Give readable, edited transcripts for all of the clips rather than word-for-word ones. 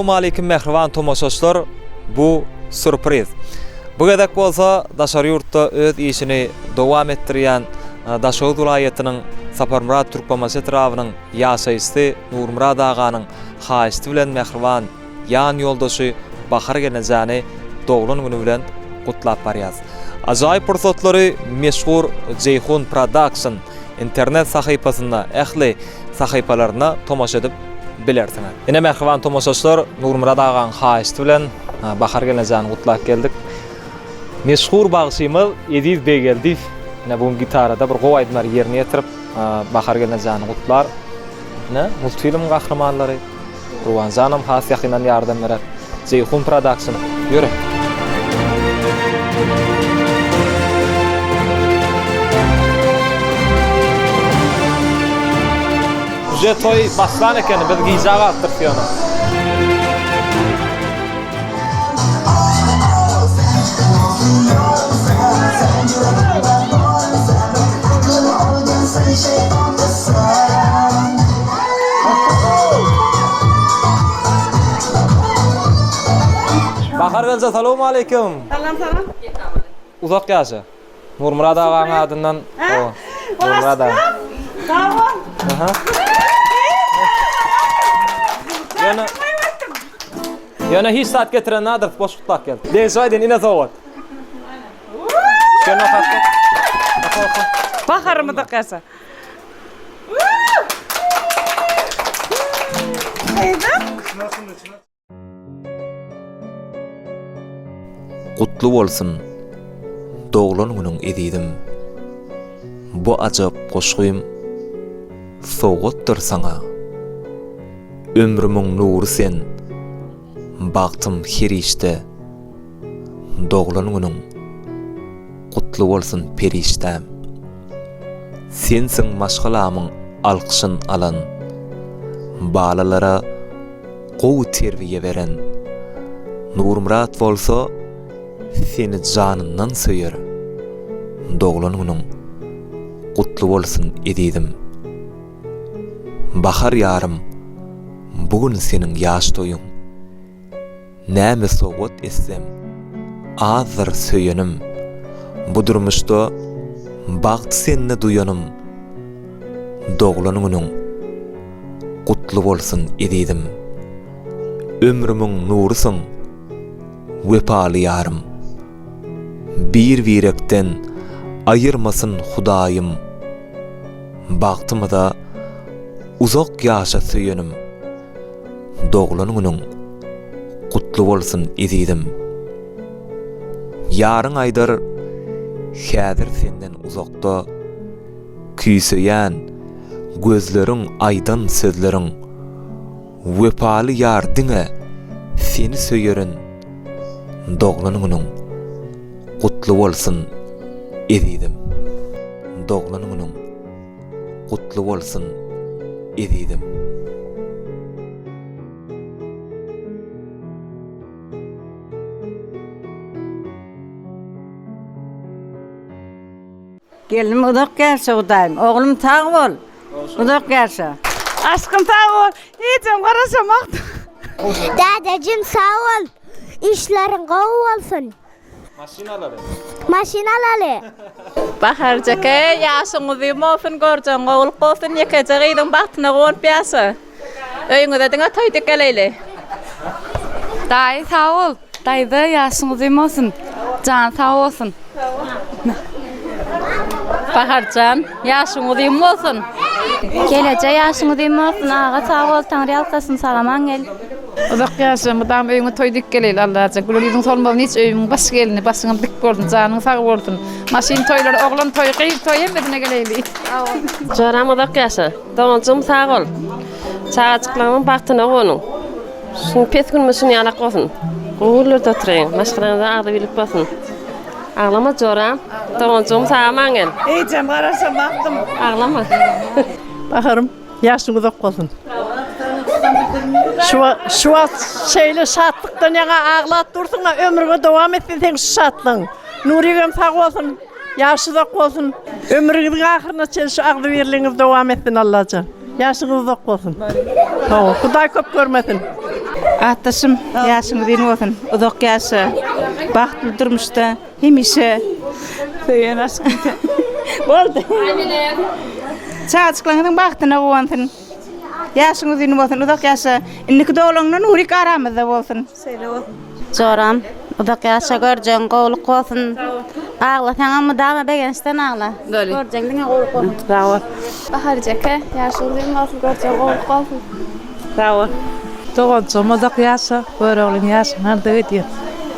Assalamu alaykum mehriban tomoşaçlar. Bu sürpriz. Bu gedek bolsa Daşary ýurtda öz işini dowam etdirýän Daşary vilayatynyň Saparmurad Türkmenbaşy etrawynyň ýaşaýysy Nurmurad aganyň haýysty bilen mehriban ýan ýoldaşy Bahar gelenjäni doglan güni bilen gutlap barýas. Ajaýyp pursatlary meşhur Ceyhun Production internet sahypasynda ähli sahypalaryna tomoşa edip bilersiňiz. Ene mehriban tomoşaçlar, Nurmurad agaň haýysty bilen Bahar gelenjäni gutlap geldik. Meşhur bagşymyz Ediz Begeldiz. Ne bu gitarada bir gowaýdmar ýerine ýetirip Bahar gelenjäni gutlar. Ne multfilm gahramanlary Ruwan Zanam has ýakynan ýardam berer. Ceyhun Production. Ýöre. Uje toy baslan eken, biz giýjaga atdyk ýa-da. Bahar gelse, assalamu alaykum. Salam. Uzak ýaşa. Nurmurad agaň adyndan Nurmurad aga. Sağ ol. Aha. Yana hiç saat getiren nadir boş kutlak geldi. Deşaydın ine zawat. Şuna hatta. Baharımı da kasa. Kutlu bolsun. Doglan günüň edidim. Bu ajab goşgym sowgatdyr saňa. Ömrümiň nury sen. Bagtym her işte. Doglan günüň kutlu bolsun periştem. Sensiň maşgalamyň alkyşyn alan. Balalara gowy terbiýe beren. Nurmurad bolsa seni janyndan söýer. Doglan günüň kutlu bolsun edidim. Bahar ýarym, bugün seniň ýaş toýuň. Näme sowgat etsem, azdyr söýenim. Bu durmuşda bagt seni duýanym. Doglan günüň kutlu bolsun edidim. Ömrümiň nurusyň, wepaly ýarym. Bir wirekden ayırmasın Hudaýym. Bagtymda uzak ýaşa söýenim. Doglan günüň kutlu bolsun edidim. Ýaryň aýdar häzir senden uzakda küýseýän gözleriň aýdan sözleriň wepaly ýar diňe seni söýerin. Doglan günüň kutlu bolsun edidim. Doglan günüň kutlu bolsun edidim. Gelinim udak gelse Hudaýym. Oğlum sağ ol. Udak gelse. Aşkım sağ ol. Hiçim garaşamak. Dadacım sağ ol. İşlerin gowy bolsun. Maşinalary. Bahar jeke ýaşyňyzy mofun görjäň gowy bolsun ýekejegiň bagtyna gowun piýasy. Öýüňizde diňe toýdyk geleýli. Daý sağ ol. Daýda ýaşyňyzy mofun. Jan sağ bolsun. Baharjan ýaşyňyzy bolsun. Gelece ýaşyňyzy mofun. Aga sağ ol. Taňry alkasyn salaman gel. Uzak ýaşam, adam öýüňe toýdyk geleýli Allaha. Gülüňiň solmagyny hiç öýüň baş gelini, başyňy dik bolsun, janyň sag bolsun. Maşin toýlary, oglan toýy, gyýy toýy hemmedine geleýli. Joram uzak ýaşa. Dowunjum sag ol. Çağaçyklaryň bagtyna gowuň. Şuň petgün meşin ýalak bolsun. Gowullarda oturýan, maşgalanda agdy bilip bolsun. Aglama Joram. Dowunjum sagaman gel. Hiçim garaşamaktım. Aglama. Baharım, yaşın uzak bolsun. Şu şeyle şatlıktan yana ağlat dursun da ömrüne devam etsin şu şatlyň. Nurigem sağ bolsun, yaşı uzak bolsun. Ömrüňiziň ahyrına çen şu agdy birliğiniz devam etsin Allah'a. Yaşınız uzak bolsun. Hudaý köp görmesin. Ataşım yaşını din olsun. Uzak yaşa. Bahtlı durmuşta. Hemişe. Söylen aşkım. Oldu. Çağaçıklarının bahtına olsun. Yaşını din olsun. Uzak yaşa. İnniki doğulunun uğrik aramızda olsun. Zoran, uzak yaşa göreceğin qoğuluk olsun. Ağla, sana mı dama begençten ağla. Göreceğin qoğuluk olsun. Sağ ol. Bahar Jeke, yaşlılığım olsun, göreceğim oğluk olsun. Sağ ol. Doğancam uzak yaşa, oğlun yaşa, nerede ödüyor?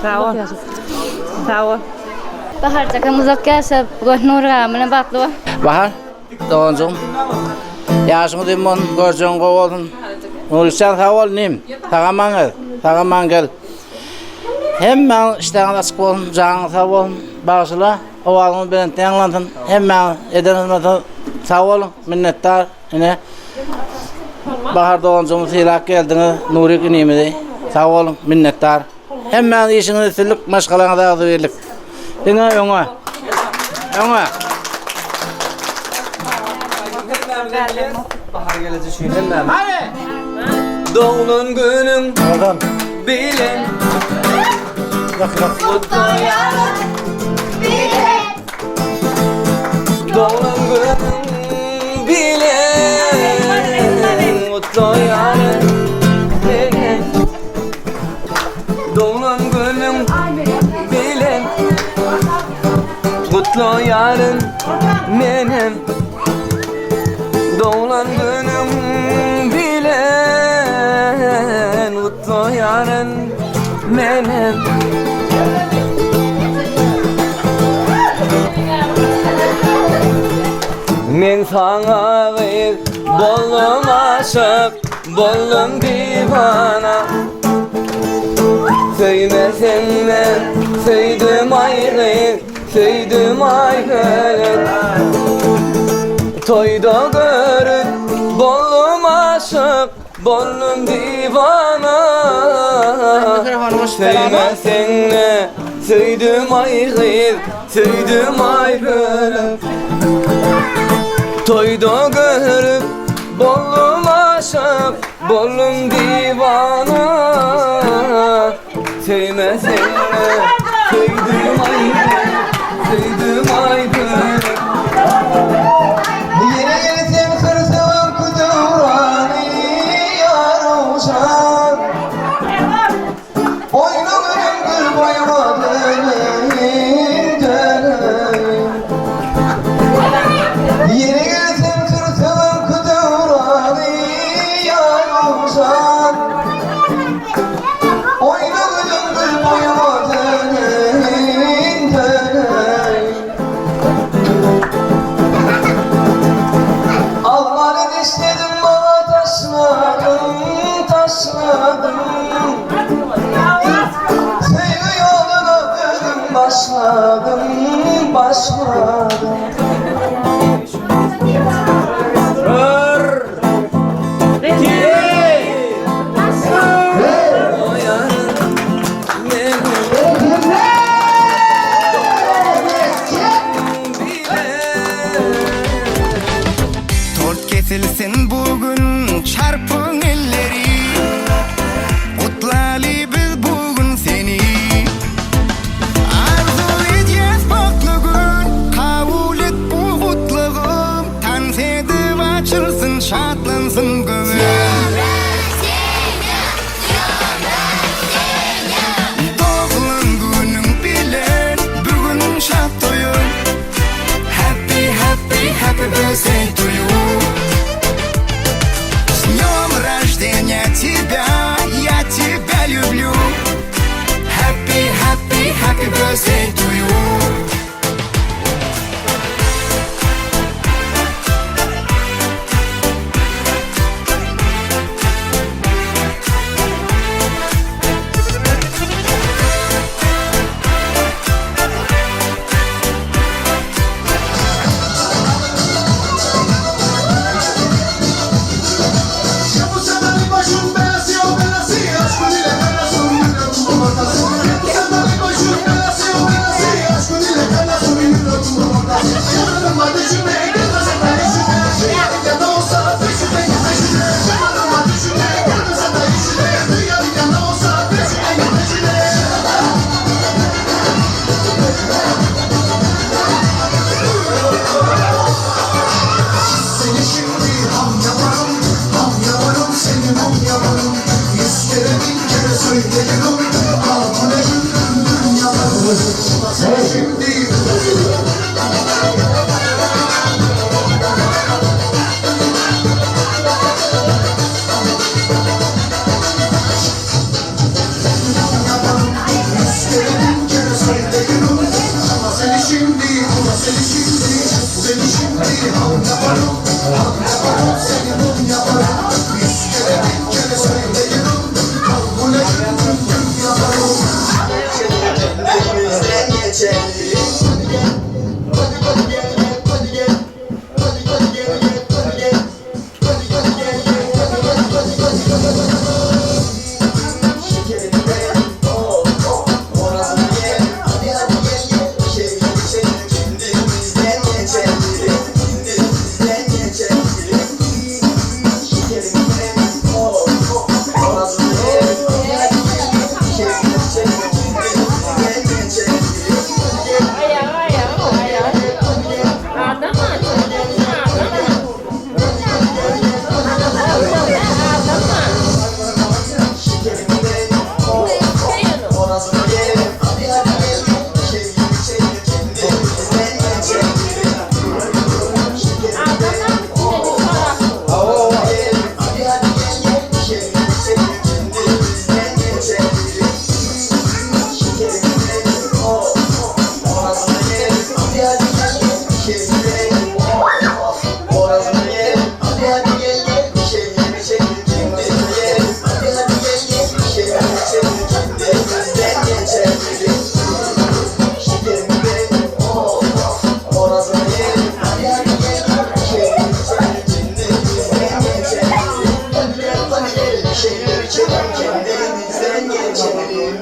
Sağ ol. Sağ ol. Bahar Jeke, uzak yaşa, göz nur gamına baklı. Bahar, doğancam. Yaşını demon, göreceğin qoğulun. Nurişan sağ ol, nim. Tağaman gel. Hemen işten açık olun, canın sağ olun. Bağışla, ovalını bilen teğenlantın. Hemen edenizmeden sağ olun, minnettar. Yine Bahar doğancamız hilak geldiniz, Nuri günümüzde. Sağ olun, minnettar. Hemen işinizi sürlük, maşgalana da adı verirlik. Dine öne. Öne. Bahar gelecek şu hemen. Hadi. Doğunun günün bilin. Mutlu yarın bilin. Doğunun günün bilin. Mutlu yarın bilin. Doğunun günün bilin. Mutlu yarın benim. Doğulan günüm bilen mutlu yarın benim. Men sana bir bollum aşık, bollum divana. Söylemesenle söyledim ayrı, söyledim ayrı. Toyda görüp bollum aşık, bollum divana. Söylemesenle söyledim ayrı, söyledim ayrı. Toyda görüp bollum aşık, bollum divana. Söylemesenle söyledim ayrı, söyledim ayrı. Başladım. Tort kesilsin bugün çarpın elleri. Kutlalı biz bugün seni. Arzu edeceğiz Kendimizden geçelim.